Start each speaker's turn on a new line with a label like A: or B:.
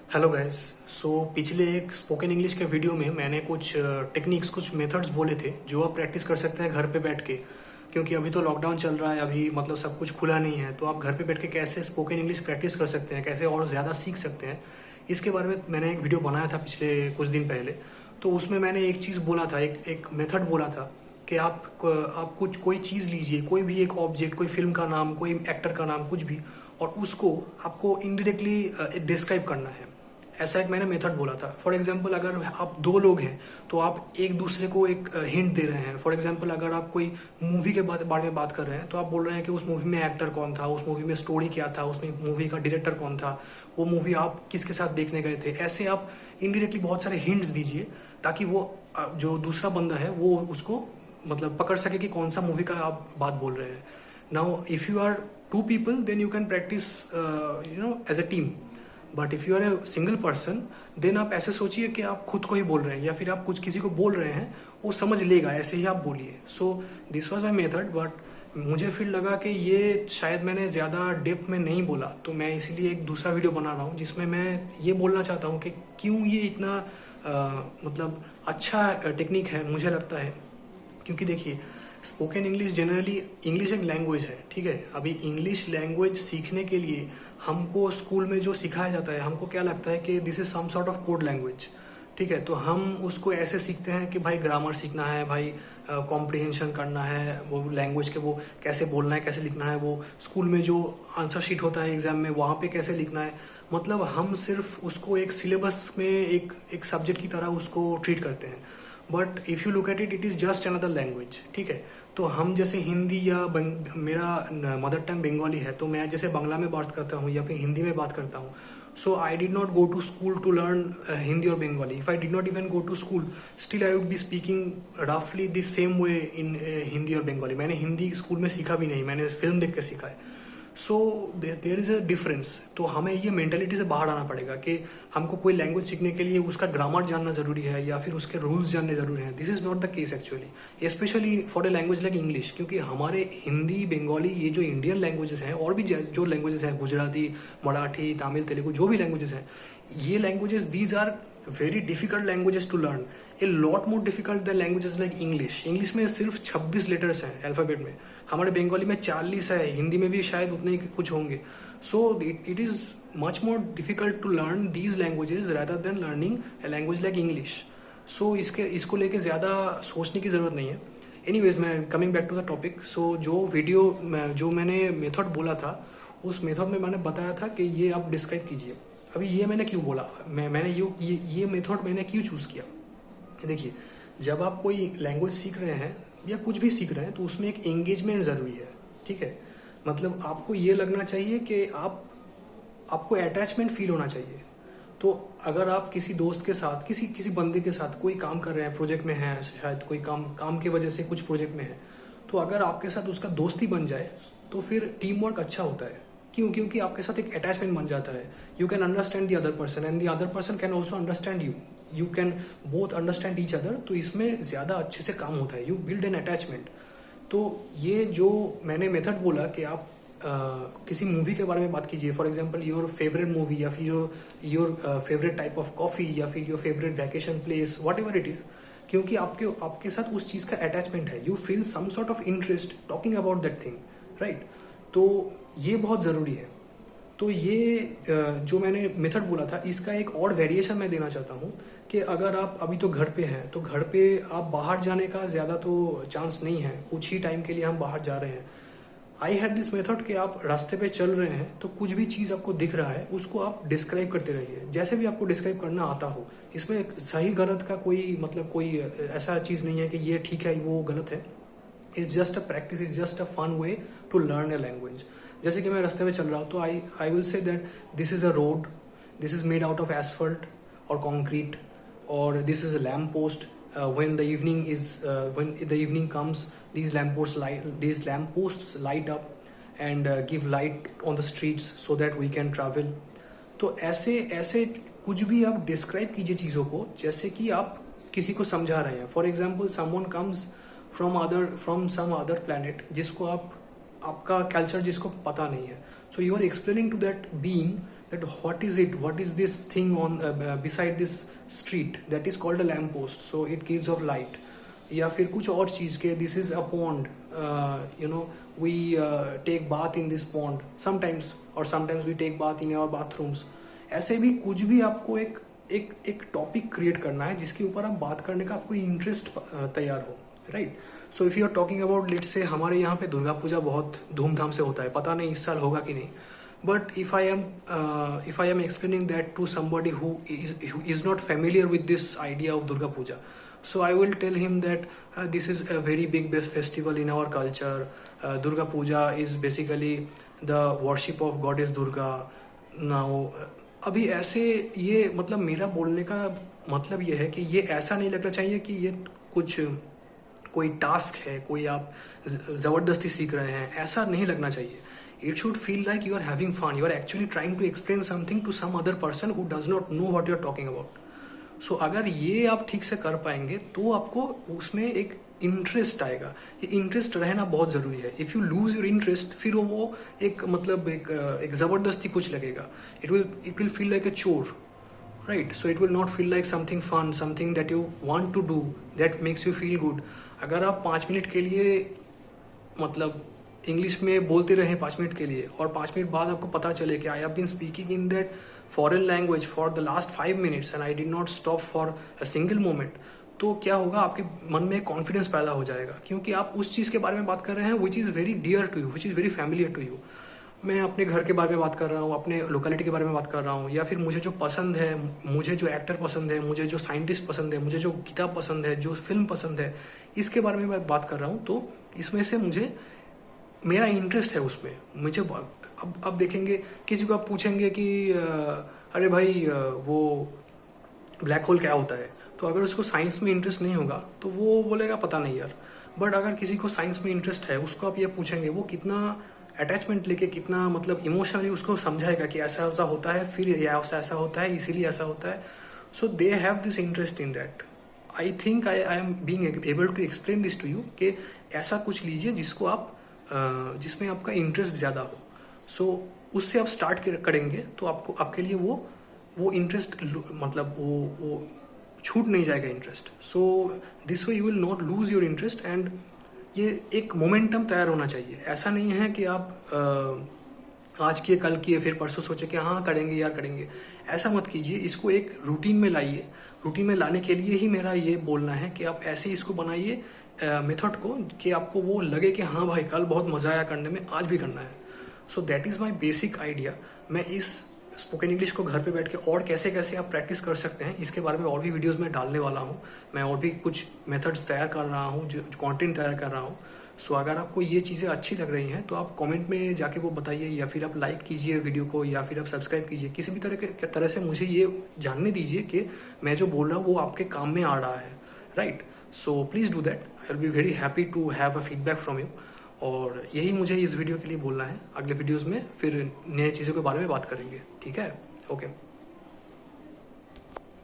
A: Hello guys. पिछले एक spoken English के वीडियो में मैंने कुछ टेक्निक्स कुछ मेथड्स बोले थे जो आप प्रैक्टिस कर सकते हैं घर पे बैठ के। क्योंकि अभी तो लॉकडाउन चल रहा है, अभी मतलब सब कुछ खुला नहीं है, तो आप घर पे बैठ के कैसे स्पोकन इंग्लिश प्रैक्टिस कर सकते हैं, कैसे और ज़्यादा सीख सकते हैं, इसके बारे में मैंने एक वीडियो बनाया था पिछले कुछ दिन पहले। तो उसमें मैंने एक चीज़ बोला था, एक मेथड बोला था कि आप कुछ कोई चीज़ लीजिए, कोई भी एक ऑब्जेक्ट, कोई फिल्म का नाम, कोई एक्टर का नाम, कुछ भी, और उसको आपको इनडायरेक्टली डिस्क्राइब करना है। ऐसा एक मैंने मेथड बोला था। फॉर एग्जाम्पल, अगर आप दो लोग हैं तो आप एक दूसरे को एक हिंट दे रहे हैं। फॉर एग्जाम्पल, अगर आप कोई मूवी के बारे में बात कर रहे हैं तो आप बोल रहे हैं कि उस मूवी में एक्टर कौन था, उस मूवी में स्टोरी क्या था, उसमें मूवी का डायरेक्टर कौन था, वो मूवी आप किसके साथ देखने गए थे। ऐसे आप इनडायरेक्टली बहुत सारे हिंट्स दीजिए ताकि वो जो दूसरा बंदा है वो उसको मतलब पकड़ सके कि कौन सा मूवी का आप बात बोल रहे हैं। Now if you are two people then you can practice as a team. But if you are a single person then आप ऐसे सोचिए कि आप खुद को ही बोल रहे हैं या फिर आप कुछ किसी को बोल रहे हैं, वो समझ लेगा, ऐसे ही आप बोलिए। So this was my method. But मुझे फिर लगा कि ये शायद मैंने ज़्यादा डेप्थ में नहीं बोला, तो मैं इसीलिए एक दूसरा वीडियो बना रहा हूँ जिसमें मैं ये बोलना चाहता हूँ कि क्यों ये इतना मतलब अच्छा टेक्निक है मुझे लगता है। क्योंकि देखिए, स्पोकन इंग्लिश जनरली, इंग्लिश एक लैंग्वेज है, ठीक है। अभी इंग्लिश लैंग्वेज सीखने के लिए हमको स्कूल में जो सिखाया जाता है, हमको क्या लगता है कि this is some sort of code language, ठीक है। तो हम उसको ऐसे सीखते हैं कि भाई ग्रामर सीखना है, भाई कॉम्प्रिहेंशन करना है, वो लैंग्वेज के वो कैसे बोलना है, कैसे लिखना है, वो स्कूल में जो आंसर शीट होता है एग्जाम में वहाँ पे कैसे लिखना है। मतलब हम सिर्फ उसको एक सिलेबस में एक सब्जेक्ट की तरह उसको ट्रीट करते हैं। But if you look at it, it is just another language, ठीक है। तो हम जैसे हिंदी या मेरा मदर टंग बंगाली है, तो मैं जैसे बांग्ला में बात करता हूँ या फिर हिंदी में बात करता हूँ। So I did not go to school to learn Hindi और Bengali. If I did not even go to school, still I would be speaking रफली this same way in Hindi और बंगाली। मैंने हिंदी स्कूल में सीखा भी नहीं, मैंने फिल्म देख के सीखा है। So there is a difference. तो हमें ये मेंटेलिटी से बाहर आना पड़ेगा कि हमको कोई लैंग्वेज सीखने के लिए उसका ग्रामर जानना जरूरी है या फिर उसके रूल्स जानने जरूरी हैं। This is not the case actually, specially for a language like English. क्योंकि हमारे हिंदी, बंगाली, ये जो इंडियन लैंग्वेजेस हैं, और भी जो लैंग्वेजेस हैं, गुजराती, मराठी, तमिल, तेलुगु, जो भी लैंग्वेजेस हैं, ये languages these are very difficult languages to learn, a lot more difficult than languages like English. English में सिर्फ 26 लेटर्स हैं अल्फाबेट में, हमारे बंगाली में 40 है, हिंदी में भी शायद उतने ही कुछ होंगे। So it is much more difficult to learn these languages rather than learning a language like English. सो इसको लेके ज़्यादा सोचने की ज़रूरत नहीं है। एनीवेज, मैं coming back to the topic. So जो मैंने मेथड बोला था, उस मेथड में मैंने बताया था कि ये आप डिस्क्राइब कीजिए। अभी ये मैंने क्यों बोला, मैंने ये मेथड मैंने क्यों चूज़ किया। देखिए, जब आप कोई लैंग्वेज सीख रहे हैं या कुछ भी सीख रहे हैं तो उसमें एक एंगेजमेंट ज़रूरी है, ठीक है। मतलब आपको ये लगना चाहिए कि आपको अटैचमेंट फील होना चाहिए। तो अगर आप किसी दोस्त के साथ, किसी बंदे के साथ कोई काम कर रहे हैं, प्रोजेक्ट में हैं, शायद कोई काम की वजह से कुछ प्रोजेक्ट में है, तो अगर आपके साथ उसका दोस्ती बन जाए तो फिर टीम वर्क अच्छा होता है। क्यों? क्योंकि आपके साथ एक अटैचमेंट बन जाता है। You can understand the other person and the other person can also understand you. You can both understand each other. तो इसमें ज़्यादा अच्छे से काम होता है। You build an attachment. तो ये जो मैंने मेथड बोला कि आप किसी मूवी के बारे में बात कीजिए, for example your favourite movie या फिर your favourite type of coffee या फिर your favourite vacation place, whatever it is. क्योंकि आपके साथ उस चीज़ का अटैचमेंट है, you feel some sort of interest talking about that thing, right. तो ये बहुत ज़रूरी है। तो ये जो मैंने मेथड बोला था, इसका एक और वेरिएशन मैं देना चाहता हूँ कि अगर आप अभी तो घर पे हैं, तो घर पे आप बाहर जाने का ज़्यादा तो चांस नहीं है, कुछ ही टाइम के लिए हम बाहर जा रहे हैं। आई हैड दिस मेथड कि आप रास्ते पे चल रहे हैं तो कुछ भी चीज़ आपको दिख रहा है उसको आप डिस्क्राइब करते रहिए, जैसे भी आपको डिस्क्राइब करना आता हो। इसमें सही गलत का कोई ऐसा चीज़ नहीं है कि ये ठीक है वो गलत है। It's just a practice, it's just a fun way to learn a language. जैसे कि मैं रास्ते में चल रहा हूँ तो I will say that this is a road, this is made out of asphalt और कॉन्क्रीट, और this is a lamp post. When the evening comes, these lamp posts light up and give light on the streets so that we can travel. तो ऐसे ऐसे कुछ भी आप describe कीजिए चीज़ों को जैसे कि आप किसी को समझा रहे हैं। For example, someone comes from some other planet, जिसको आपका कल्चर जिसको पता नहीं है, so you are explaining to that being that what is this thing on beside this street, that is called a lamp post, so it gives off light. या फिर कुछ और चीज़ के this is a pond, you know we take bath in this pond sometimes, और sometimes we take bath in our bathrooms. ऐसे भी कुछ भी आपको एक टॉपिक क्रिएट करना है जिसके ऊपर आप बात करने का आपको इंटरेस्ट तैयार हो, right. So if you are talking about, let's say हमारे यहाँ पे दुर्गा पूजा बहुत धूमधाम से होता है, पता नहीं इस साल होगा कि नहीं. But if I am explaining that to somebody who is not familiar with this idea of Durga Puja, so I will tell him that this is a very big festival in our culture. Durga Puja is basically the worship of goddess Durga. Now अभी ऐसे ये मतलब मेरा बोलने का मतलब ये है कि ये ऐसा नहीं लगना चाहिए कि ये कोई टास्क है, कोई आप ज़बरदस्ती सीख रहे हैं, ऐसा नहीं लगना चाहिए. It should feel like you are having fun. You are actually trying to explain something to some other person who does not know what you are talking about. So अगर ये आप ठीक से कर पाएंगे तो आपको उसमें एक इंटरेस्ट आएगा. ये इंटरेस्ट रहना बहुत ज़रूरी है. If you lose your interest, फिर वो एक मतलब एक ज़बरदस्ती कुछ लगेगा. It will feel like a chore, right. So it will not feel like something fun, something that you want to do, that makes you feel good. अगर आप 5 मिनट के लिए मतलब इंग्लिश में बोलते रहे 5 मिनट के लिए, और 5 मिनट बाद आपको पता चले कि I have been speaking in that foreign language for the last 5 minutes and I did not stop for a single moment, तो क्या होगा, आपके मन में कॉन्फिडेंस पैदा हो जाएगा, क्योंकि आप उस चीज़ के बारे में बात कर रहे हैं which is very dear to you, which is very familiar to you. मैं अपने घर के बारे में बात कर रहा हूँ, अपने लोकेलिटी के बारे में बात कर रहा हूँ, या फिर मुझे जो पसंद है, मुझे जो एक्टर पसंद है, मुझे जो साइंटिस्ट पसंद है, मुझे जो किताब पसंद है, जो फिल्म पसंद है, इसके बारे में मैं बात कर रहा हूँ. तो इसमें से मुझे मेरा इंटरेस्ट है उसमें. मुझे अब देखेंगे, किसी को आप पूछेंगे कि अरे भाई वो ब्लैक होल क्या होता है, तो अगर उसको साइंस में इंटरेस्ट नहीं होगा तो वो बोलेगा पता नहीं यार. बट अगर किसी को साइंस में इंटरेस्ट है, उसको आप ये पूछेंगे, वो कितना अटैचमेंट लेके, कितना मतलब इमोशनली उसको समझाएगा कि ऐसा ऐसा होता है, फिर ऐसा होता है, इसीलिए ऐसा होता है. So they have this interest in that. I think I am being able to explain this to you कि ऐसा कुछ लीजिए जिसको आप जिसमें आपका इंटरेस्ट ज़्यादा हो. सो उससे आप स्टार्ट करेंगे तो आपके लिए वो इंटरेस्ट मतलब वो छूट नहीं जाएगा interest. So this way you will not lose your interest. And ये एक मोमेंटम तैयार होना चाहिए. ऐसा नहीं है कि आप आज किए कल किए फिर परसों सोचे कि हाँ करेंगे यार करेंगे. ऐसा मत कीजिए. इसको एक रूटीन में लाइए. रूटीन में लाने के लिए ही मेरा ये बोलना है कि आप ऐसे ही इसको बनाइए मेथड को कि आपको वो लगे कि हाँ भाई कल बहुत मज़ा आया करने में, आज भी करना है. So that is my basic idea. मैं इस स्पोकन इंग्लिश को घर पे बैठ के और कैसे कैसे आप प्रैक्टिस कर सकते हैं इसके बारे में और भी वीडियोस में डालने वाला हूँ. मैं और भी कुछ मेथड्स तैयार कर रहा हूँ, जो कंटेंट तैयार कर रहा हूँ. सो अगर आपको ये चीज़ें अच्छी लग रही हैं तो आप कमेंट में जाके वो बताइए, या फिर आप लाइक कीजिए वीडियो को, या फिर आप सब्सक्राइब कीजिए. किसी भी तरह से मुझे ये जानने दीजिए कि मैं जो बोल रहा हूँ वो आपके काम में आ रहा है, right. So please do that. I will be very happy to have a feedback from you. और यही मुझे इस वीडियो के लिए बोलना है. अगले वीडियोज़ में फिर नए चीज़ों के बारे में बात करेंगे. ठीक है, ओके.